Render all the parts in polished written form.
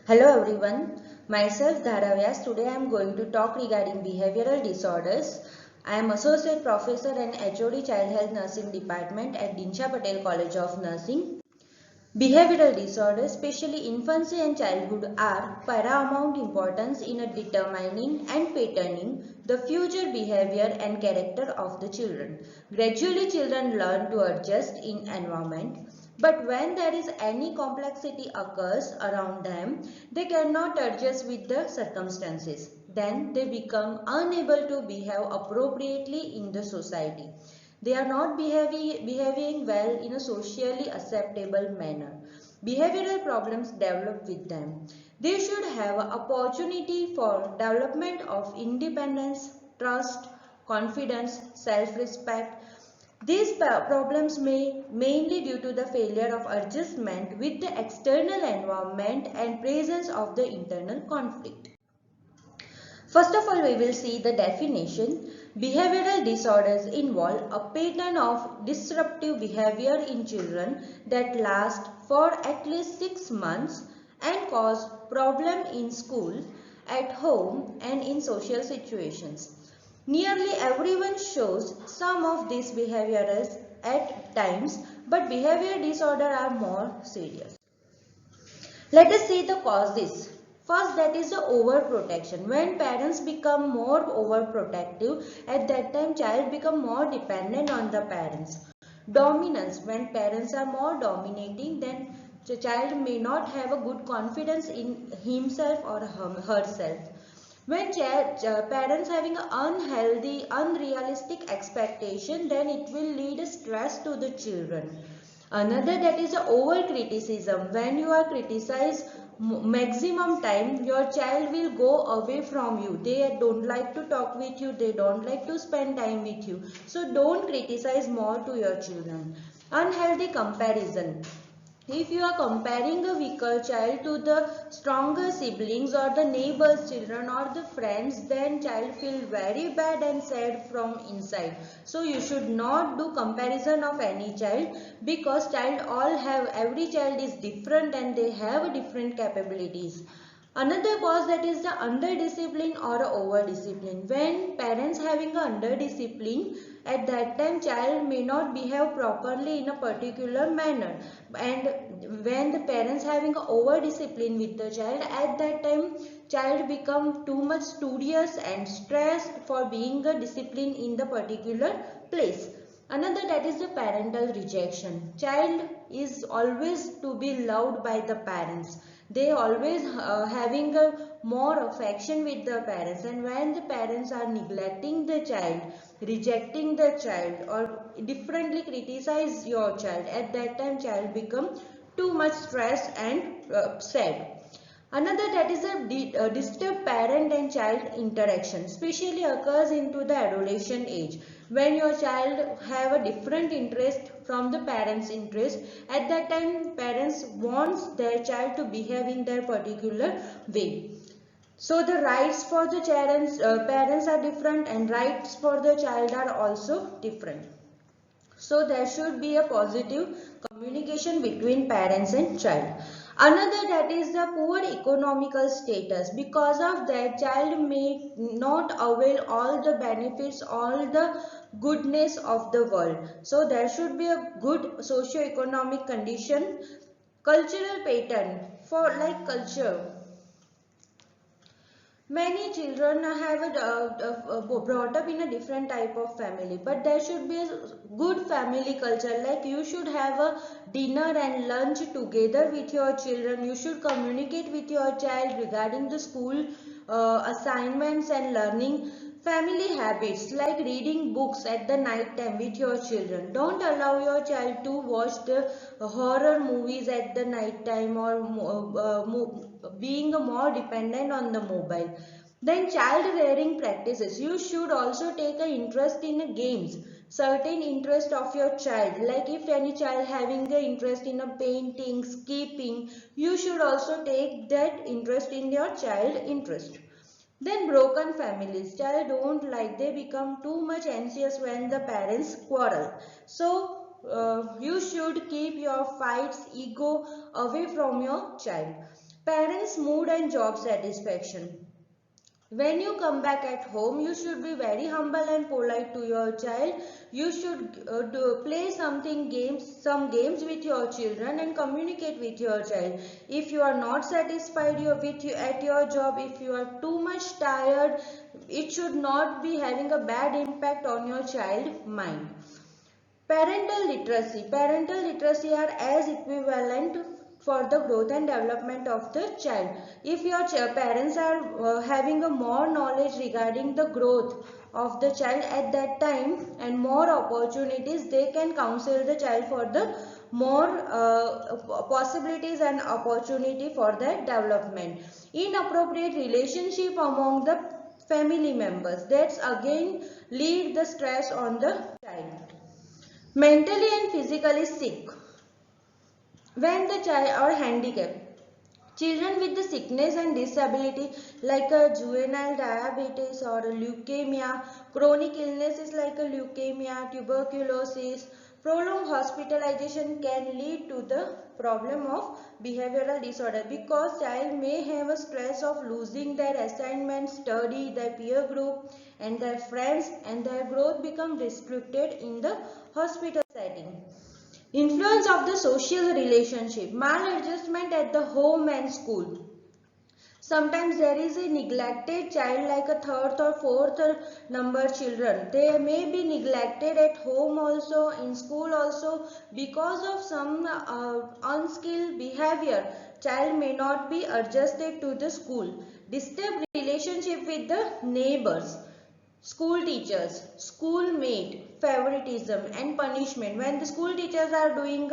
Hello everyone, myself Dhara Vyas. Today I am going to talk regarding behavioral disorders. I am Associate Professor and HOD Child Health Nursing Department at Dinsha Patel College of Nursing. Behavioral disorders, especially infancy and childhood, are paramount importance in determining and patterning the future behavior and character of the children. Gradually, children learn to adjust in environment, but when there is any complexity occurs around them, they cannot adjust with the circumstances. Then they become unable to behave appropriately in the society. They are not behaving well in a socially acceptable manner. Behavioral problems develop with them. They should have an opportunity for development of independence, trust, confidence, self-respect. These problems may mainly due to the failure of adjustment with the external environment and presence of the internal conflict. First of all, we will see the definition. Behavioral disorders involve a pattern of disruptive behavior in children that last for at least 6 months and cause problem in school, at home and in social situations. Nearly everyone shows some of these behaviors at times, but behavior disorders are more serious. Let us see the causes. First, that is the overprotection. When parents become more overprotective, at that time child become more dependent on the parents. Dominance. When parents are more dominating, then the child may not have a good confidence in himself or herself. When parents having an unhealthy, unrealistic expectation, then it will lead stress to the children. Another, that is over criticism. When you are criticized maximum time, your child will go away from you. They don't like to talk with you. They don't like to spend time with you. So don't criticize more to your children. Unhealthy comparison. If you are comparing a weaker child to the stronger siblings or the neighbors' children or the friends, then child feel very bad and sad from inside. So you should not do comparison of any child, because every child is different and they have different capabilities. Another cause, that is the under discipline or over discipline. When parents having a under discipline, at that time child may not behave properly in a particular manner, and when the parents having a over discipline with the child, at that time child become too much studious and stressed for being a discipline in the particular place. Another, that is the parental rejection. Child is always to be loved by the parents. They always having a more affection with the parents, and when the parents are neglecting the child, rejecting the child or differently criticize your child, at that time child become too much stressed and sad. Another, that is a disturbed parent and child interaction, especially occurs into the adolescent age. When your child have a different interest from the parents' interest, at that time parents wants their child to behave in their particular way. So the rights for the parents are different, and rights for the child are also different. So there should be a positive communication between parents and child. Another, that is the poor economical status. Because of that, child may not avail all the benefits, all the goodness of the world. So there should be a good socio-economic condition. Cultural pattern, for like culture. Many children have brought up in a different type of family, but there should be a good family culture. Like you should have a dinner and lunch together with your children. You should communicate with your child regarding the school assignments and learning. Family habits, like reading books at the night time with your children. Don't allow your child to watch the horror movies at the night time, or being more dependent on the mobile. Then child rearing practices. You should also take an interest in games. Certain interest of your child. Like if any child having an interest in a painting, skipping, you should also take that interest in your child interest. Then broken families. Child don't like, they become too much anxious when the parents quarrel. So you should keep your fights, ego away from your child. Parents' mood and job satisfaction. When you come back at home, you should be very humble and polite to your child. You should play some games with your children and communicate with your child. If you are not satisfied at your job, if you are too much tired, it should not be having a bad impact on your child mind. Parental literacy. Parental literacy are as equivalent for the growth and development of the child. If your parents are having a more knowledge regarding the growth of the child at that time and more opportunities, they can counsel the child for the more possibilities and opportunity for their development. Inappropriate relationship among the family members, that's again lead the stress on the child. Mentally and physically sick. When the child or handicapped. Children with the sickness and disability like a juvenile diabetes or leukemia, chronic illnesses like a leukemia, tuberculosis, prolonged hospitalization can lead to the problem of behavioral disorder because child may have a stress of losing their assignment, study, their peer group and their friends, and their growth become restricted in the hospital setting. Influence of the social relationship, maladjustment at the home and school. Sometimes there is a neglected child like a third or fourth number children. They may be neglected at home also, in school also because of some unskilled behavior. Child may not be adjusted to the school. Disturbed relationship with the neighbors. School teachers, schoolmate, favoritism and punishment. When the school teachers are doing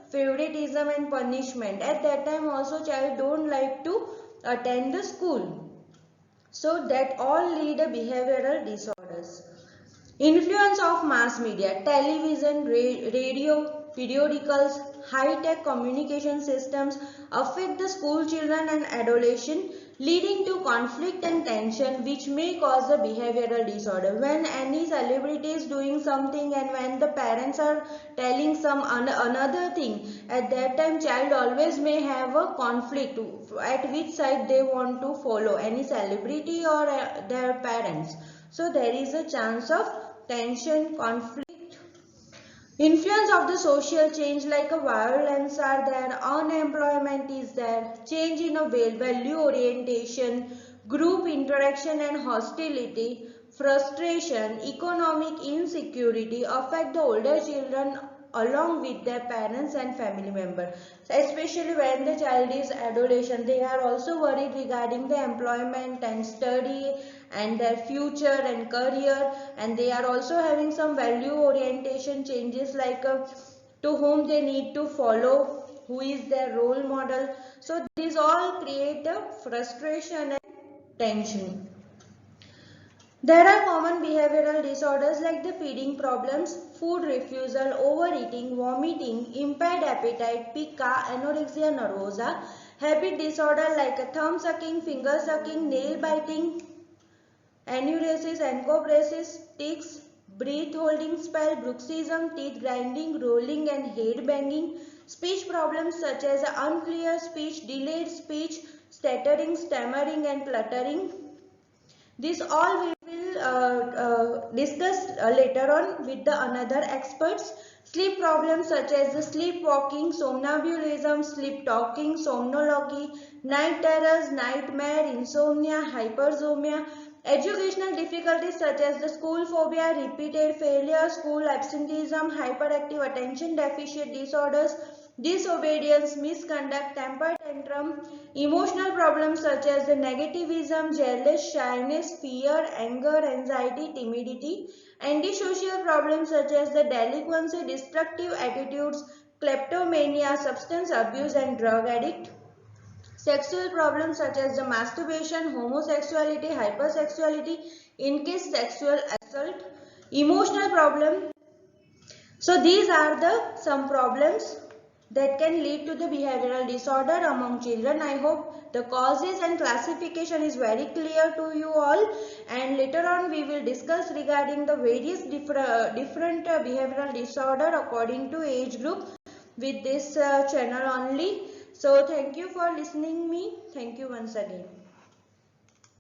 favoritism and punishment, at that time also child don't like to attend the school. So that all lead to behavioral disorders. Influence of mass media, television, radio, periodicals, high-tech communication systems affect the school children and adolescents, leading to conflict and tension which may cause a behavioral disorder. When any celebrity is doing something and when the parents are telling some another thing, at that time child always may have a conflict at which side they want to follow, any celebrity or their parents. So there is a chance of tension, conflict. Influence of the social change like a violence are there, unemployment is there, change in a value orientation, group interaction and hostility, frustration, economic insecurity affect the older children along with their parents and family members. Especially when the child is adolescent, they are also worried regarding the employment and study and their future and career, and they are also having some value orientation changes like to whom they need to follow, who is their role model. So these all create a frustration and tension. There are common behavioral disorders like the feeding problems, food refusal, overeating, vomiting, impaired appetite, pica, anorexia nervosa, habit disorder like thumb sucking, finger sucking, nail biting, enuresis, encopresis, tics, breath holding spell, bruxism, teeth grinding, rolling and head banging, speech problems such as unclear speech, delayed speech, stuttering, stammering and cluttering. This all we will discuss later on with the another experts. Sleep problems such as the sleepwalking, somnambulism, sleep talking, somnology, night terrors, nightmare, insomnia, hypersomnia. Educational difficulties such as the school phobia, repeated failure, school absenteeism, hyperactive attention deficit disorders, disobedience, misconduct, temper tantrum, emotional problems such as the negativism, jealous, shyness, fear, anger, anxiety, timidity, antisocial problems such as the delinquency, destructive attitudes, kleptomania, substance abuse and drug addict, sexual problems such as the masturbation, homosexuality, hypersexuality, incest sexual assault, emotional problem. So these are the some problems that can lead to the behavioral disorder among children. I hope the causes and classification is very clear to you all, and later on we will discuss regarding the various different behavioral disorder according to age group with this channel only. So thank you for listening me. Thank you once again.